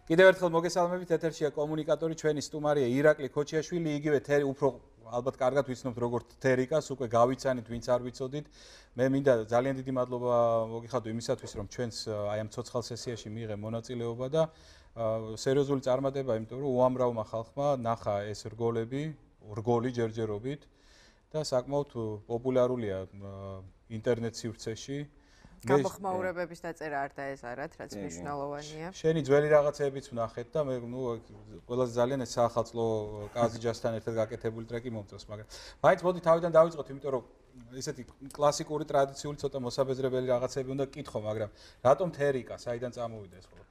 კიდევ ერთხელ მოგესალმებით, ეთერშია კომუნიკატორი ჩვენი სტუმარია ირაკლი ქოჩიაშვილი, იგივე უფრო ალბათ კარგად ვიცნობთ როგორც თერიკას, უკვე გავიცანით, ვინც არ ვიცოდით. მე მინდა ძალიან დიდი მადლობა მოგიხადო იმისათვის, რომ ჩვენს აი ამ ცოცხალ სესიაში მიიღე მონაწილეობა და სერიოზული წარმატება, იმიტომ რომ უამრავმა ხალხმა ნახა ეს რგოლი ჯერჯერობით და საკმაოდ პოპულარულია ინტერნეტ სივრცეში. გამოხმაურებების დაწერა არ დაეზარათ, რაც მნიშვნელოვანია. შენი ძველი რაღაცეებიც ვნახეთ და მე ყველაზე ძალიან ეს საახალწლო კაზიჯასთან ერთად გაკეთებული ტრეკი მომწონს, მაგრამ მაინც მოდი თავიდან დავიწყოთ, იმიტომ რომ ესეთი კლასიკური ტრადიციული ცოტა მოსაბეზრებელი რაღაცები უნდა გკითხო, მაგრამ რატომ თერიკა, საიდან წამოვიდა ეს ხოლმე?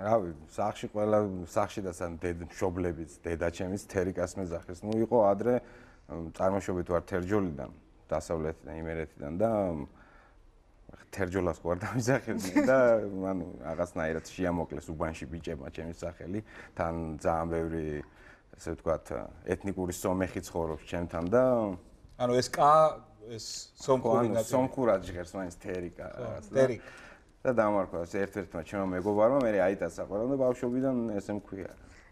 რავი, სახში ყველა სახში და სან მშობლებიც, დედაჩემიც თერიკას მეძახეს. იყო ადრე წარმოშობით ვარ თერჯოლიდან, დასავლეთიდან, იმერეთიდან და თერჯოლას ვარ დამიზახებდნენ და ანუ რაღაცნაირად შეამოკლეს უბანში ბიჭებმა ჩემი სახელი. თან ძალიან ბევრი ესე ვთქვათ ეთნიკური სომეხი ცხოვრობს ჩემთან და ანუ ეს ეს სომხური ნაწილი. სომხურად ჟღერს მაინც თერიკა რაღაც და თერიკა. და დამარხვა ერთ-ერთმა ჩემო მეგობარმა, მე აიტაცა ყველა და ბავშვობიდან ესე მქვია.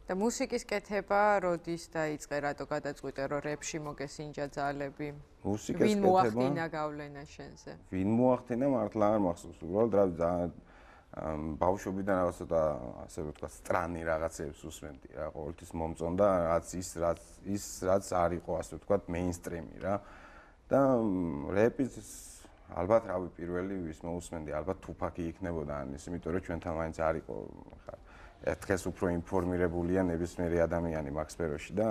და მუსიკის კეთება როდის დაიწყე, რატო გადაწყვიტე რომ რეპში მოგესინჯა ძალები? მუსიკის ვინ მოახდინა გავლენა შენზე? ვინ მოახდინა მართლა არ მახსოვს, უბრალოდ რავი ძალიან ბავშვობიდან რაღაცა და ასე ვთქვათ სტრანი რაღაცებს უსმენდი რა, ყოველთვის მომწონდა რაც არ იყო ასე ვთქვათ მეინსტრიმი რა. და რეპის ალბათ რავი პირველი ვის მოусმენდი, ალბათ თუფაკი იქნებოდა ამის, იმიტომ რომ ჩვენთან მაინც არ იყო ხა დღეს უფრო ინფორმირებულია ნებისმიერი ადამიანი მაგ სფეროში და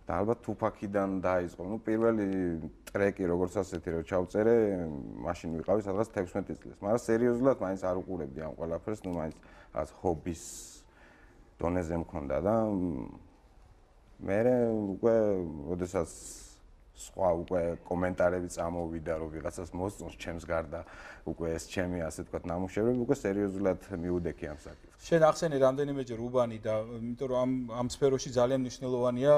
ალბათ თუფაკიდან დაიწყო. ნუ პირველი ტრეკი როგორც ასეთი რომ ჩავწერე, მაშინ ვიყავი სადღაც 16 წლის. მაგრამ სერიოზულად მაინც არ უყურებდი ამ ყველაფერს, ნუ მაინც რაღაც ჰობის დონეზე მქონდა და მე უკვე როდესაც სხვა უკვე კომენტარები წამოვიდა რომ ვიღაცას მოსწონს ჩემს გარდა უკვე ეს ჩემი ასე ვთქვათ ნამუშევრები უკვე სერიოზულად მიუდექი ამ საკითხს. შენ ახსენე რამდენიმეჯერ უბანი და იმიტომ რომ ამ სფეროში ძალიან მნიშვნელოვანია,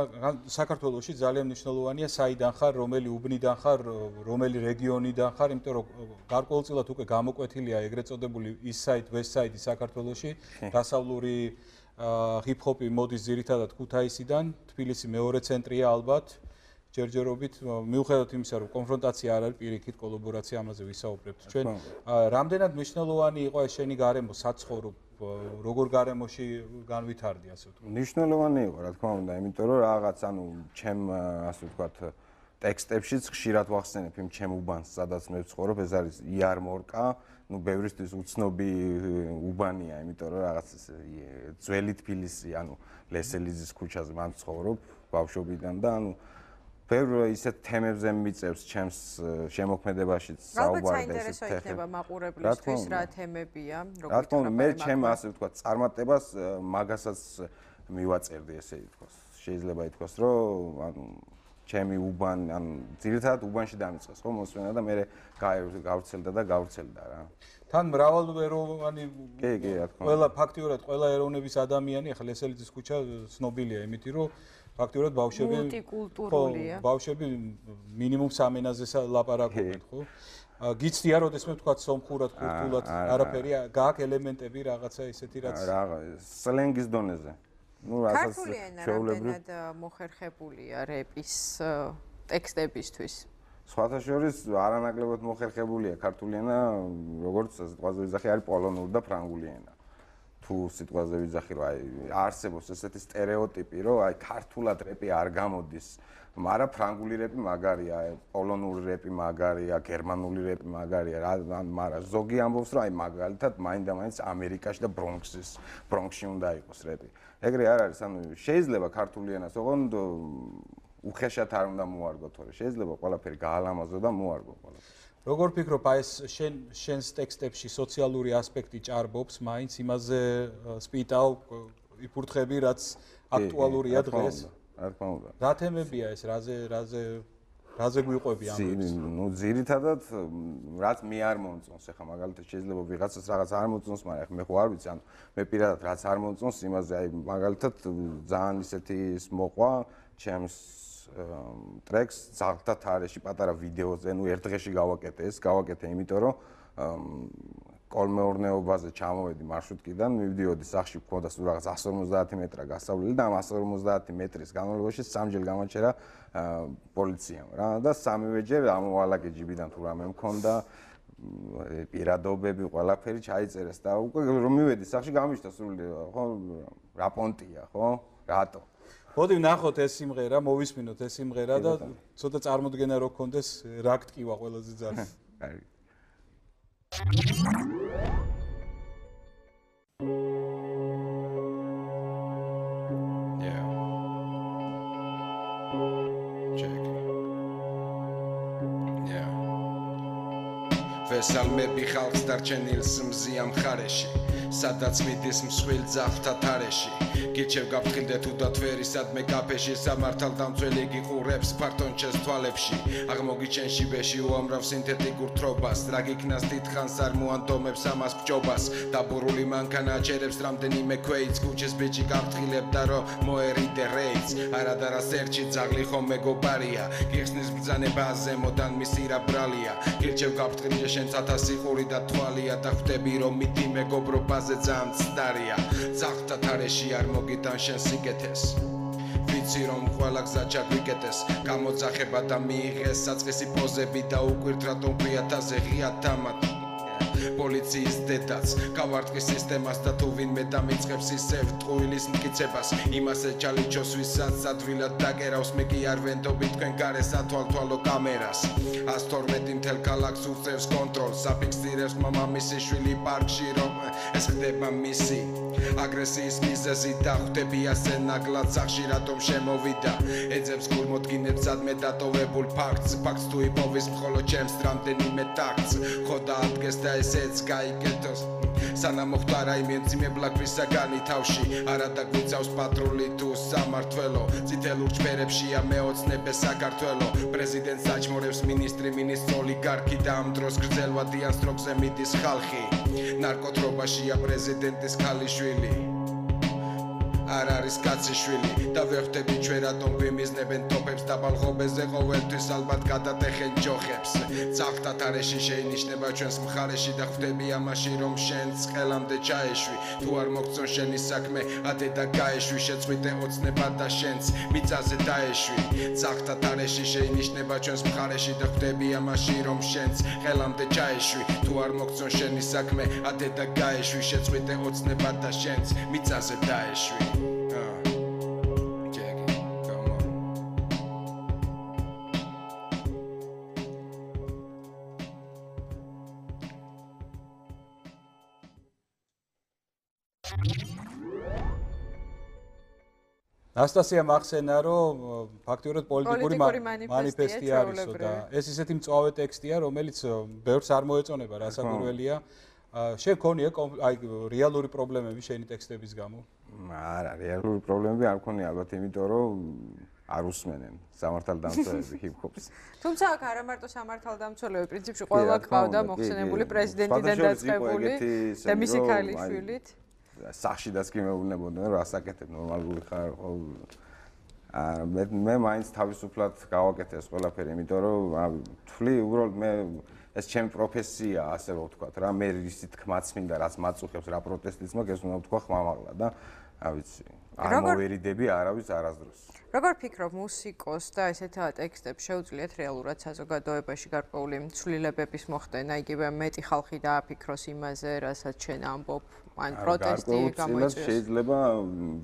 საქართველოში ძალიან მნიშვნელოვანია საიდან ხარ, რომელი უბნიდან ხარ, რომელი რეგიონიდან ხარ, იმიტომ რომ გარკვეულწილად უკვე გამოკვეთილია ეგრეთ წოდებული East Side, West Side საქართველოში, დასავლური ჰიპ-ჰოპი მოდის ძირითადად ქუთაისიდან, თბილისი მეორე ცენტრია ალბათ. ჯერჯერობით მიუხედავად იმისა, რომ კონფრონტაცია არ არის პირიქით, კოლაბორაცია ამაზე ვისაუბრებთ. ჩვენ რამდენად მნიშვნელოვანი იყო ეს შენი გარემო, საცხოვრო, როგორ გარემოში განვითარდი, ასე ვთქვათ. მნიშვნელოვანი იყო, რა თქმა უნდა, იმიტომ რომ რაღაც ანუ ჩემ ასე ვთქვათ ტექსტებშიც ხშირად ვახსენებ იმ ჩემ უბანს, სადაც მე ვცხოვრობ, ეს არის იარმორკა, ნუ ბევრისთვის უცნობი უბანია, იმიტომ რომ რაღაც ძველი თბილისი, ანუ ლესელიძის ქუჩაზე მან ვცხოვრობ ბავშვობიდან და ანუ ბევრ ისეთ თემებზე მიწევს ჩემს შემოქმედებაშიც საუბარი და ისეთ იქნება მაყურებლისთვის რა თემებია, რა თქმა უნდა, მე ჩემ ასე ვთქვათ წარმატებას მაგასაც მივაწერდი, ესე ითქვას. შეიძლება ითქვას, რომ ანუ ჩემი უბანი, ანუ ძირითადად უბანში დამიწყეს ხო მოსვენა და მე გავრცელდა და გავრცელდა რა. თან მრავალეროვანი კი, რა თქმა უნდა. ყველა ფაქტიურად ყველა ეროვნების ადამიანი, ახლა ლესელიძის ქუჩა ცნობილია იმით, რომ ფაქტიურად ბავშვები მულტიკულტურულია. ბავშვები მინიმუმ 3 ენაზე ლაპარაკობენ, ხო? გიცდია, როდესმე ვთქვათ სომხურად, ქურთულად, არაფერი, გააქვს ელემენტები რაღაცა ისეთი რაც სლენგის დონეზე. ნუ რასაც ჩვეულებრივად მოხერხებულია რეპის ტექსტებისთვის. სხვათა შორის არანაკლებად მოხერხებულია ქართული ენა, როგორც სიტყვაზე ვიძახი, არის პოლონური და ფრანგული ენა. თუ სიტყვაზე ვიძახი, რომ აი არსებობს ესეთი სტერეოტიპი, რომ აი ქართულად რეპი არ გამოდის, მაგრამ ფრანგული რეპი მაგარია, პოლონური რეპი მაგარია, გერმანული რეპი მაგარია, მაგრამ ზოგი ამბობს, რომ აი მაგალითად მაინდა-მაინც ამერიკაში და ბრონქსში უნდა იყოს რეპი. ეგრე არ არის, ანუ შეიძლება ქართული ენას ოღონდ უხეშად არ უნდა მოარგო, თორე შეიძლება ყველაფერი გაალამაზო და მოარგო ყველაფერი. როგორ ფიქრობ, აი ეს შენს ტექსტებში სოციალური ასპექტი ჭარბობს, მაინც იმაზე სპიტავ იფურთხები, რაც აქტუალურია დღეს. რა თქმა უნდა. რა თემებია ეს, რაზე გვიყვები ამბებს? ნუ ძირითადად რაც მე არ მომწონს, ეხლა მაგალითად შეიძლება ვიღაცას რაღაც არ მომწონს, მაგრამ ეხლა მე ხო არ ვიცი, ანუ მე პირადად რაც არ მომწონს, იმაზე აი მაგალითად ძალიან ისეთი მოყვა ჩემს ტრეკს ზაღთა თარეში პატარა ვიდეოზე, ნუ ერთ დღეში გავაკეთე, იმიტომ რომ კოლმეურნეობაზე ჩამოვედი მარშრუტკიდან, მივდიოდი სახში, მქონდა სულ რაღაც 150 მეტრა გასავლელი და ამ 150 მეტრის განმავლობაში სამჯერ გამაჩერა პოლიციამ რა და სამივეჯერ ამოვალაგე ჯიბიდან თუ რამე მქონდა პირადობები ყველაფერი ჩაიწერეს და უკვე რომ მივედი სახში გამიშთა სული ხო რა პონტია ხო რატო მოდი ვნახოთ ეს სიმღერა მოვისმინოთ ეს სიმღერა და ცოტა წარმოდგენა რო გქონდეს რა გტკივა ყველაზე ძალიან კარგი ვესალმები ხალხს დარჩენილს მზია მხარეში სადაც მიდის მსხვილ ძაღლთა თარეში გიჩევ გაფრთხილდე თუ დათვერისადმე კაფეში სამართალდამცველი გიყურებს ფართონჩეს თვალებში აღმოგიჩენში ვეში უამრავ სინთეტიკურ თრობას რა გიქნას დიდხანს არ მოანდომებს ამას ბჭობას დაბურული მანქანა აჩერებს რამდენიმე ქვეიც ქუჩის ბიჭი გაფრთხილებდა რომ მოერიდე რეიც არადარა სერჩი ძაღლი ხომ მეგობარია გიხსნის ბრძანება ზემოდან მისი რა ბრალია გირჩევ გაფრთხილდე შენ 1000 ყური და თვალია და ხვდები რომ მიდი მეგობრობაზე ძალიან ცდარია ძაღლთა თარეში არ მოგიტან შენ სიკეთეს ვიცი რომ ყველა გზა ჩაგვიკეტეს გამოძახება და მიიღეს საწყისი პოზები და უკვირთ რატომ ყვიათაზე ღია თამათ პოლიციის დედაც გავარტყის სისტემას და თუ ვინმე დამიწყებს ისევ ტყუილის მტკიცებას იმასე ჩალიჩოს ვისაც ადვილად დაკერავს მე კი არ ვენდობი თქვენ გარეს ათვალთვალო კამერას 112 მთელ ქალაქს უწევს კონტროლს აფიქსირებს მამამისი შვილი პარკში რომ ეს ხდება მისი აგრესიის მიზეზი და ხვდები ასე ნაგლად სახში რატომ შემოვიდა ეძებს გულმოდგინებს ადმე დატოვებულ ფაქტს თუ იპოვის მხოლოდ ჩემს რამდენიმე ტაქტს ხო დაადგეს და ესეც გაიგეთოს სანამ მოხდა რაიმე მძიმე ბლაგვისაგანი თავში არა დაგვიწავს პატრული თუ სამართველო წითელ ურჩბერებშია მეოცნებე საქართველო პრეზიდენტს აჩმორებს მინისტრი ოლიგარქი და ამ დროს გრძელვადიან სტროქზე მიდის ხალხი ნარკოტრობაშია პრეზიდენტის ქალიშვილი არ არის კაციშვილი და ვერ ხვდები ჩვენ რატომ გვიმიზნებენ ტოპებს და ბალღობეზე ყოველთვის ალბათ გადატეხენ ჯოხებს ძაღლთა თარეში შეინიშნება ჩვენს მხარეში და ხვდები ამაში რომ შენც ყელამდე ჩაეშვი თუ არ მოგწონ შენი საქმე ადე და გაეშვი შეწყვიტე ოცნება და შენც მიწაზე დაეშვი ძაღლთა თარეში შეინიშნება ჩვენს მხარეში და ხვდები ამაში რომ შენც ყელამდე ჩაეშვი თუ არ მოგწონ შენი საქმე ადე და გაეშვი შეწყვიტე ოცნება და შენც მიწაზე დაეშვი ნასტასია მახსენა რომ ფაქტიურად პოლიტიკური მანიფესტი არისო და ეს ისეთი მწვავე ტექსტია რომელიც ბევრს არ მოეწონება რასაკვირველია შენ ქონია აი რეალური პრობლემები შენი ტექსტების გამო არა რეალური პრობლემები არ მქონია ალბათ იმიტომ რომ არ უსმენენ სამართალდამცველები ჰიპ-ჰოპს თუმცა აქ არა მარტო სამართალდამცველები პრინციპში ყველა ყავდა მოხსენებული პრეზიდენტიდან დაწყებული და მისი ქალიშვილით სახშიდაც კი მეუბნებოდნენ რომ ასაკეთებ ნორმალური ხარ ხო მე მაინც თავისუფლად გავაკეთე ეს ყველაფერი იმიტომ რომ თვლი უბრალოდ მე ეს ჩემი პროფესია ასე რომ ვთქვათ რა მე ისი თქმაც მინდა რაც მაწუხებს რა პროტესტიც მაქვს ეს უნდა ვთქვა ხმამაღლა და რა ვიცი არ მოვერიდები არავის არასდროს როგორ ფიქრობ მუსიკოს და ესეთ ტექსტებს შეუძლიათ რეალურად საზოგადოებაში გარკვეული ცვლილებების მოხდენა იგივე მეტი ხალხი დააფიქროს იმაზე რასაც შენ ამბობ ან პროტესტი გამოიწვიოს შეიძლება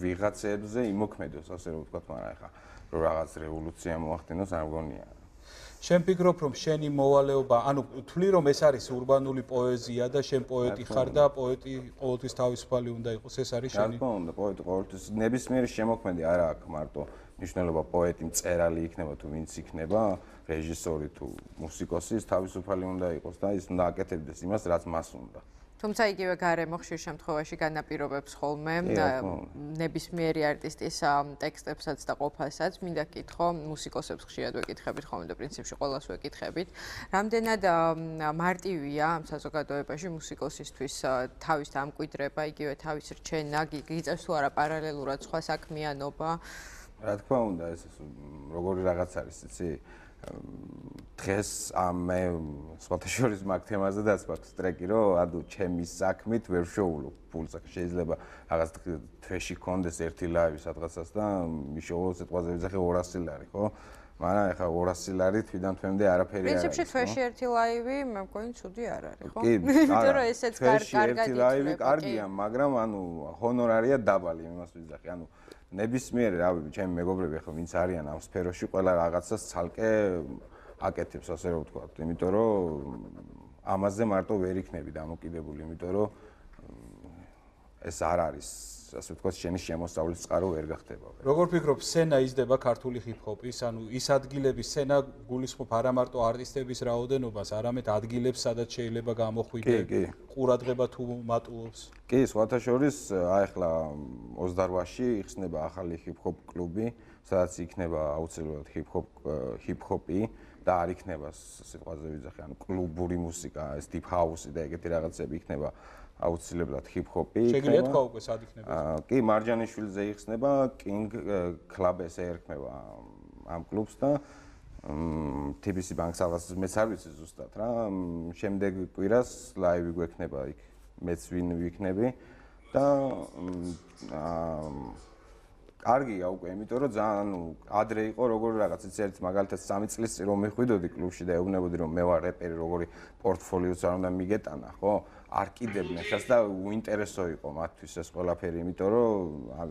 ვიღაცებზე იმოქმედოს ასე რომ ვთქვათ მაგრამ ეხა რომ რაღაც რევოლუცია მოახდინოს არ მგონია შენ ფიქრობ რომ შენი მოვალეობა ანუ თვლი რომ ეს არის ურბანული პოეზია და შენ პოეტი ხარ და პოეტი ყოველთვის თავისუფალი უნდა იყოს ეს არის შენი რა თქმა უნდა პოეტი ყოველთვის ნებისმიერი შემოქმედი არა აქვს მარტო ნიშნულობა პოეტი მწერალი იქნება თუ ვინც იქნება რეჟისორი თუ მუსიკოსი ის თავისუფალი უნდა იყოს და ის უნდა აკეთებდეს იმას რაც მას უნდა თუმცა იგივე გარემო ხშირ შემთხვევაში განაპირობებს ხოლმე ნებისმიერი არტისტის ტექსტებსაც და ყოფასაც მინდა გითხო მუსიკოსებს ხშირად ვეკითხებით ხოლმე და პრინციპში ყველას ვეკითხებით რამდენად მარტივია ამ საზოგადოებაში მუსიკოსისთვის თავის დამკვიდრება იგივე თავის რჩენა გიწევს თუ არა პარალელურად სხვა საქმიანობა რა თქმა უნდა ეს როგორი რაღაც არის იცი დღეს მე სხვათა შორის მაგ თემაზე დაწვაქვს ტრეკი, რომ ადუ ჩემი საქმით ვერ შოულობ ფულს. შეიძლება რაღაც თვეში კონდეს ერთი ლაივი სადღაცას და მიშოვო სიტყვაზე ვიძახე 200 ლარი, ხო? მაგრამ ეხლა 200 ლარი თვიდან თვემდე არაფერი არ არის. პრინციპში თვეში ერთი ლაივი მე მგონი ცუდი არ არის, ხო? კი, იმიტომ რომ ესეც კარგად ერთი ლაივი კარგია, მაგრამ ანუ ჰონორარია დაბალი, იმას ვიძახე. ანუ ნებისმიერი, რავი, ჩემი მეგობრები ახლა ვინც არიან ამ სფეროში, ყველა რაღაცას ცალკე აკეთებს, ასე რომ ვთქვა. იმიტომ რომ ამაზე მარტო ვერ იქნები დამოკიდებული, იმიტომ რომ ეს არ არის, ასე ვთქვა, შენი შემოსავლის წყარო ვერ გახდება. როგორ ფიქრობ, სცენა იზრდება ქართული ჰიპ-ჰოპის, ანუ ის ადგილების სცენა გულისხმობ არა მარტო არტისტების რაოდენობას, არამედ ადგილებს, სადაც შეიძლება გამოხვიდე, ყურადღება თუ მატულობს. კი, სხვათა შორის, აი ახლა 28-ში იხსნება ახალი ჰიპ-ჰოპ კლუბი, სადაც იქნება აუცილებლად ჰიპ-ჰოპი და არ იქნება სიტყვაზე ვიძახე, ანუ კლუბური მუსიკა, ეს deep house და ეგეთი რაღაცები იქნება აუცილებლად ჰიპ-ჰოპი. შეგიძლია თქვა უკვე სად იქნება? კი, მარჯანიშვილზე იხსნება, King Club ესე ერქმევა ამ კლუბს და TBC Bank-ს რაღაც მეც არ ვიცი ზუსტად რა. შემდეგ კვირას ლაივი გვექნება იქ, მეც ვინ ვიქნები და კარგია უკვე, იმიტომ რომ ძალიან ანუ ადრე იყო როგორ რაღაც ერთ მაგალითად 3 წლის წინ რომ მეხვიდოდი კლუბში და ეუბნებოდი რომ მე ვარ რეპერი, როგორი პორტფოლიოც არ უნდა მიგეტანა, ხო? არ კიდებდნენ ხას და უინტერესო იყო მათთვის ეს ყველაფერი, იმიტომ რომ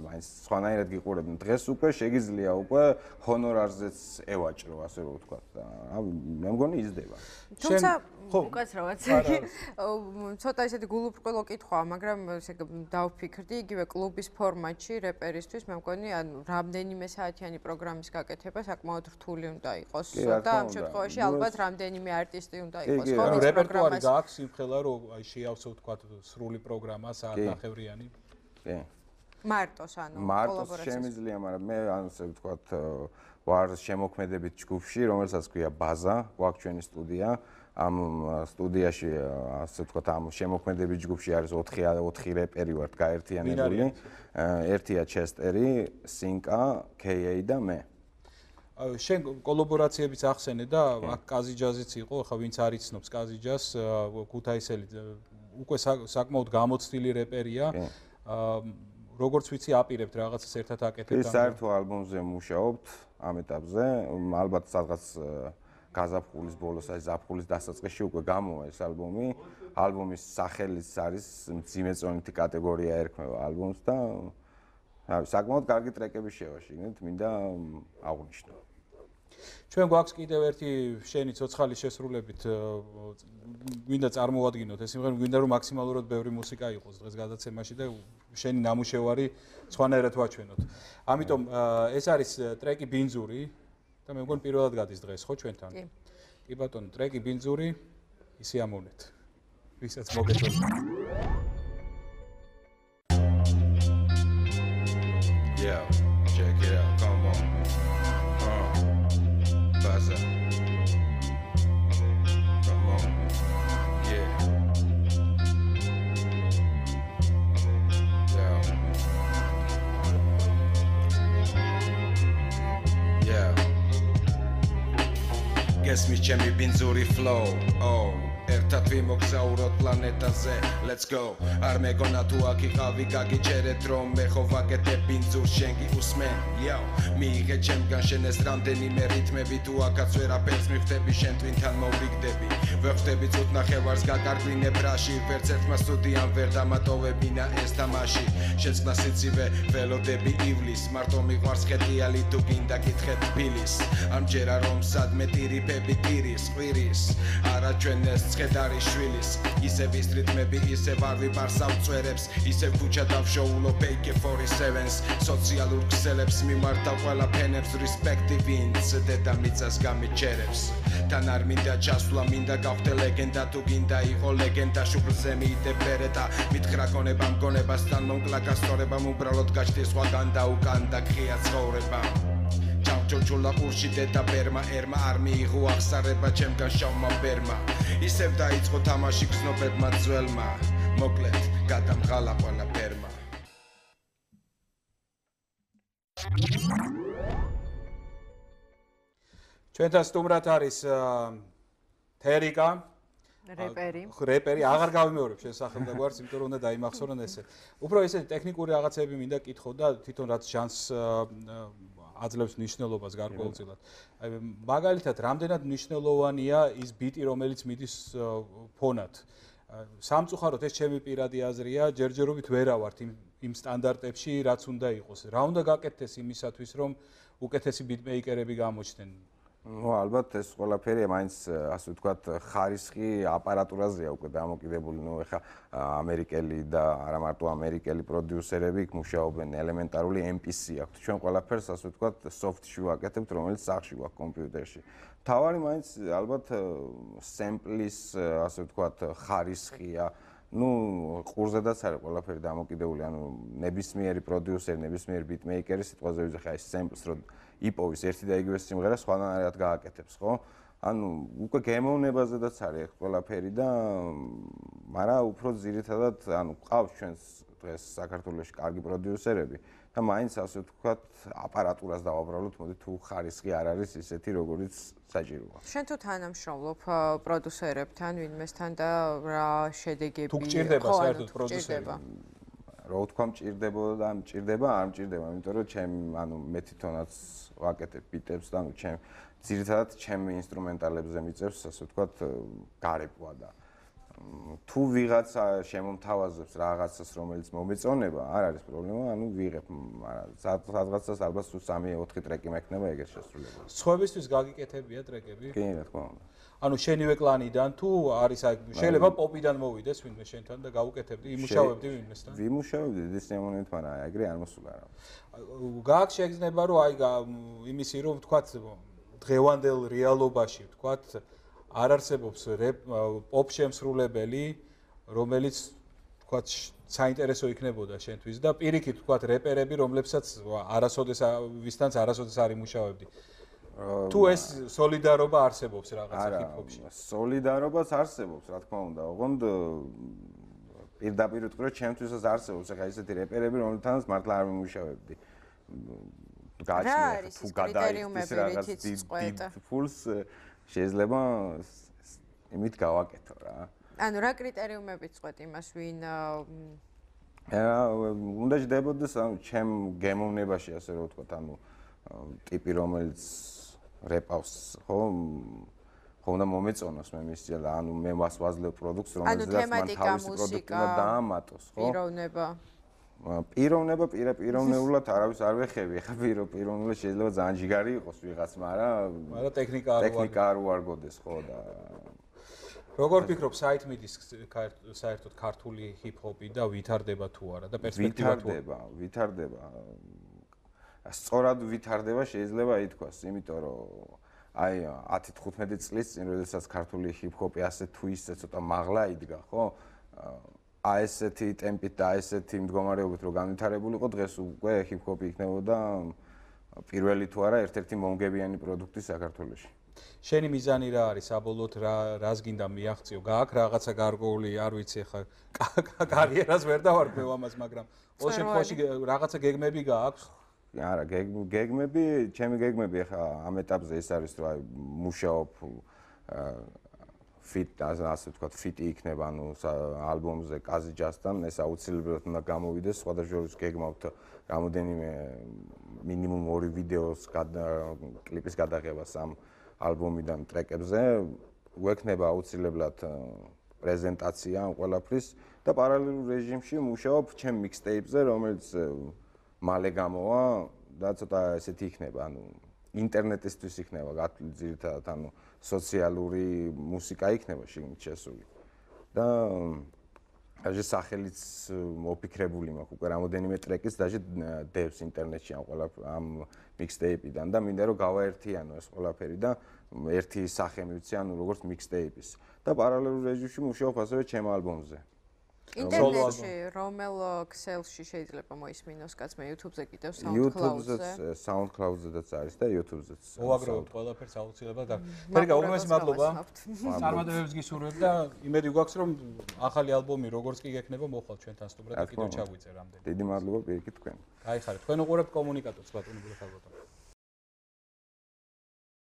მაინც სხვანაირად გიყურებდნენ. დღეს უკვე შეგიძლია უკვე ჰონორარზეც ევაჭრო, ასე რომ ვთქვა და მე მგონი იზრდება. თუმცა უკაცრავად ცოტა ისეთი გულუბრყვილო კითხვაა, მაგრამ ესე დავფიქრდი იგივე კლუბის ფორმატში რეპერისთვის მე მგონი ანუ რამდენიმე საათიანი პროგრამის გაკეთება საკმაოდ რთული უნდა იყოს და ამ შემთხვევაში ალბათ რამდენიმე არტისტი უნდა იყოს, ხო? ანუ რეპერტუარი გააქვს იმხელა რომ აი შეავსო თქვა სრული პროგრამა საათნახევრიანი. კი. მარტოს ანუ კოლაბორაციას შემიძლია, მაგრამ მე ასე ვთქვათ ვარ შემოქმედებით ჯგუფში, რომელსაც ქვია ბაზა, გვაქვს ჩვენი სტუდია. ამ სტუდიაში ასე ვთქვათ ამ შემოქმედებით ჯგუფში არის 4 რეპერი ვართ გაერთიანებული. ერთია ჩესტერი, სინკა, KA და მე. შენ კოლაბორაციებიც ახსენე და აქ კაზიჯაზიც იყო, ხა ვინც არ იცნობს კაზიჯას, ქუთაისელი უკვე საკმაოდ გამოცდილი რეპერია. როგორც ვიცი, აპირებთ რაღაცას ერთად აკეთებთ. ის საერთო ალბომზე მუშაობთ ამ ეტაპზე, ალბათ სადღაც გაზაფხულის ბოლოს, აი ზაფხულის დასაწყისში უკვე გამოვა ეს ალბომი. ალბომის სახელიც არის მძიმეწონითი კატეგორია ერქმევა ალბომს და საკმაოდ კარგი ტრეკები შევაშინეთ, მინდა აღვნიშნო. ჩვენ გვაქვს კიდევ ერთი შენი ცოცხალი შესრულებით, გვინდა წარმოვადგინოთ ეს სიმღერა, გვინდა რომ მაქსიმალურად ბევრი მუსიკა იყოს დღეს გადაცემაში და შენი ნამუშევარი სხვანაირად ვაჩვენოთ. ამიტომ ეს არის ტრეკი ბინძური და მე მგონი პირველად გადის დღეს, ხო ჩვენთან? კი. კი ბატონო, ტრეკი ბინძური, ისე ამოვნეთ. ვისაც მოგეწონთ. Yeah, check it out, come on. Baza. Come on. Yeah. Yeah. Guess me ჩემი ბინძური flow. Oh. ერთად ვიმოგზაუროთ პლანეტაზე, let's go. არ მეგონა თუ აქ იყავი, გაგიჩერეთ რომ მე ხო ვაკეთებ ბინძურს, შენ კი უსმენ, yo. მიიღე ჩემგან შენ ეს რამდენიმე რითმები, თუ აქაც ვერაფერს მივხვდები, შენ twin-თან მოვიგდები. ვერ ხვდები წუთ ნახევარს გაკარგვინებ რაში, ვერც ერთმა სტუდიამ ვერ დამატოვებინა ეს თამაში. შეწყდა სიცივე, ველოდები ივლის, მარტო მიყვარს ხეტიალი თუ გინდა კითხეთ ფილის. ამჯერა რომ სადმე ტირიფები ტირის, ყვირის, არა ჩვენ ეს ხედარი შვილის, ისევ ის რიტმები, ისევ არ ვიპარ საუწვერებს, ისევ ქუჩა დავშოულობ AK-47-ს, სოციალურ ქსელებს მიმართა ყველა ფენებს, რესპექტი ვინც დედამიწას გამიჩერებს. თან არ მინდა ჩასვლა, მინდა გავხდე ლეგენდა, თუ გინდა იყო ლეგენდა, შუბლზე მიიდებ ბერეტა, მითხრა გონება მგონებასთან მომკლა გასწორებამ, უბრალოდ გაჩდი სხვაგან და უკან და ღია ცხოვრებამ. ჩავჭურჭულა ყურში დედა ბერმა, ერმა არ მიიღო აღსარება ჩემგან შავმა ბერმა. ისევ დაიწყო თამაში გზნობებმა ძველმა, მოკლედ გადამღალა ყველა ბერმა. ჩვენთან სტუმრად არის თერიკა რეპერი აღარ გავიმეორებ შენ სახელს და გვარს, იმიტომ რომ უნდა დაიმახსოვრონ ესე. უფრო ესეთი ტექნიკური რაღაცები მინდა კითხო და თვითონ რაც ჟანს აძლევს მნიშვნელობას გარკვეულწილად. აი მაგალითად, რამდენად მნიშვნელოვანია ის ბიტი, რომელიც მიდის ფონად. სამწუხაროდ ეს ჩემი პირადი აზრია, ჯერჯერობით ვერა ვართ იმ სტანდარტებში, რაც უნდა იყოს. რა უნდა გაკეთდეს იმისათვის, რომ უკეთესი ბიტმეიკერები გამოჩნდნენ? ნუ ალბათ ეს ყველაფერი მაინც ასე ვთქვათ ხარისხი აპარატურაზეა უკვე დამოკიდებული. ნუ ეხა ამერიკელი და არა მარტო ამერიკელი პროდიუსერები იქ მუშაობენ, ელემენტარული MPC აქვთ. ჩვენ ყველაფერს ასე ვთქვათ soft-ში ვაკეთებთ, რომელიც სახში გვაქვს კომპიუტერში. თავარი მაინც ალბათ სემპლის ასე ვთქვათ ხარისხია. ნუ ყურზედაც არის ყველაფერი დამოკიდებული, ანუ ნებისმიერი პროდიუსერი, ნებისმიერი ბიტმეიკერი სიტყვაზე ვიზახე აი სემპლს რომ იპოვის ერთი და იგივე სიმღერას სხვანაირად გააკეთებს, ხო? ანუ უკვე გემოვნებაზედაც არის ყველაფერი და მაგრამ უფრო ძირითადად ანუ ყავს ჩვენს დღეს საქართველოში კარგი პროდიუსერები და მაინც ასე ვთქვათ აპარატურას დავაბრალოთ, მოდი თუ ხარისხი არ არის ისეთი როგორიც საჭიროა. შენ თუ თანამშრომლობ პროდიუსერებთან, ვინმესთან და რა შედეგები თუ გჭირდება საერთოდ პროდიუსერები? რა ვთქვა მჭირდებოდა და მჭირდება, არ მჭირდება, იმიტომ რომ მე თვითონაც ვაკეთებ ბიტებს და ჩემ ძირითადად ჩემი ინსტრუმენტალებზე მიწევს, ასე ვთქვათ, გარეკვა და თუ ვიღაცა შემომთავაზებს რაღაცას, რომელიც მომეწონება, არ არის პრობლემა, ანუ ვიღებ, მაგრამ სადღაცას ალბათ სულ 3-4 ტრეკი მექნება ეგეთ შესრულებაში. სხვებისთვის გაგიკეთებია ტრეკები? კი, რა თქმა უნდა. ანუ შენივე კლანიდან თუ არის აი შეიძლება პოპიდან მოვიდეს ვინმე შენთან და გაუკეთებდი, იმუშავებდი ვინმესთან? ვიმუშავებდი დიდი სიამოვნებით, მაგრამ აი ეგრე არ მოსულა რა. გააქვს შეგრძნება რომ აი იმისი რომ ვთქვათ დღევანდელ რეალობაში ვთქვათ არ არსებობს პოპ შემსრულებელი, რომელიც ვთქვათ საინტერესო იქნებოდა შენთვის და პირიქით ვთქვათ რეპერები, რომლებსაც ვისთანაც არასოდეს არ იმუშავებდი. თუ ეს სოლიდარობა არსებობს რაღაცა ჰიპ-ჰოპში. სოლიდარობაც არსებობს, რა თქმა უნდა. ოღონდ პირდაპირ ვთქვი, რომ ჩემთვისაც არსებობს ახლა ესეთი რეპერები, რომლებთანაც მართლა არ მიმუშავებდი. გააჩნია თუ გადაიქცეს რაღაც დიდ ფულს შეიძლება იმით გავაკეთო რა. ანუ რა კრიტერიუმებით წყვეტ იმას, ვინ უნდა ჯდებოდეს ანუ ჩემ გემოვნებაში ასე რომ ვთქვათ, ანუ ტიპი რომელიც რეპავს, ხო? ხო უნდა მომეწონოს მე მის და ანუ მე ვასვაზლებ პროდუქტს, რომელზეც მან თავისი პროდუქტი უნდა დაამატოს, ხო? პიროვნება. პიროვნებულად არავის არ ვეხები, ხა პიროვნებულად შეიძლება ძალიან ჯიგარი იყოს ვიღაც, მაგრამ ტექნიკა არ უარგოდეს, ხო და როგორ ფიქრობ, საით მიდის საერთოდ ქართული ჰიპ-ჰოპი და ვითარდება თუ არა და პერსპექტივა თუ არა? ვითარდება. სწორად ვითარდება შეიძლება ითქვას, იმიტომ რომ აი 10-15 წლის წინ, როდესაც ქართული ჰიპ-ჰოპი ასე თუ ისე ცოტა მაღლა იდგა, ხო? აი ესეთი ტემპით და აი ესეთი მდგომარეობით რომ განვითარებულიყო, დღეს უკვე ჰიპ-ჰოპი იქნებოდა პირველი თუ არა ერთ-ერთი მომგებიანი პროდუქტი საქართველოში. შენი მიზანი რა არის საბოლოოდ რას გინდა მიაღწიო? გააქვს რაღაცა გარკვეული, არ ვიცი ხა კარიერას ვერ დავარქვევ ამას, მაგრამ ყოველ შემთხვევაში რაღაცა გეგმები გააქვს? არა, გეგმები, ჩემი გეგმები ხა ამ ეტაპზე ის არის, რომ აი მუშაობ ფიტ ასე ვთქვათ, ფიტი იქნება, ანუ ალბომზე კაზი ჯასთან, ეს აუცილებლად უნდა გამოვიდეს, სხვადასხვა გეგმა აქვს რამოდენიმე მინიმუმ 2 ვიდეოს კლიპის გადაღებას ამ ალბომიდან ტრეკებზე, გვექნება აუცილებლად პრეზენტაცია ამ ყველაფრის და პარალელურ რეჟიმში მუშაობ ჩემ მიქსტეიპზე, რომელიც მალე გამოვა და ცოტა ესეთი იქნება, ანუ ინტერნეტისთვის იქნება გათვლილი ძირითადად, ანუ სოციალური მუსიკა იქნება შიგნით შესული. და აი სახელიც მოფიქრებული მაქვს უკვე რამოდენიმე ტრეკის დაჟე დევს ინტერნეტში ამ მიქსტეიპიდან და მინდა რომ გავაერთიანო ეს ყველაფერი და ერთი სახე მივცე, ანუ როგორც მიქსტეიპის და პარალელურ რეჟიმში მუშაობ ასევე ჩემ ალბომზე. ინტერნეტში რომელ ქსელში შეიძლება მოისმინოს კაცმა YouTube-ზე კიდევ SoundCloud-ზე? SoundCloud-ზეც არის და YouTube-ზეც. მოვაგროვებთ ყველაფერს აუცილებლად და თერიკა უგმესი მადლობა. წარმატებებს გისურვებ და იმედი გვაქვს რომ ახალი ალბომი როგორც კი გექნება მოხვალ ჩვენთან სტუმრად და კიდევ ჩაგვიწერ რამდენი. დიდი მადლობა პირიქით თქვენ. გაიხარეთ. თქვენ უყურებთ კომუნიკატორს ბატონო ბულხალბატონო.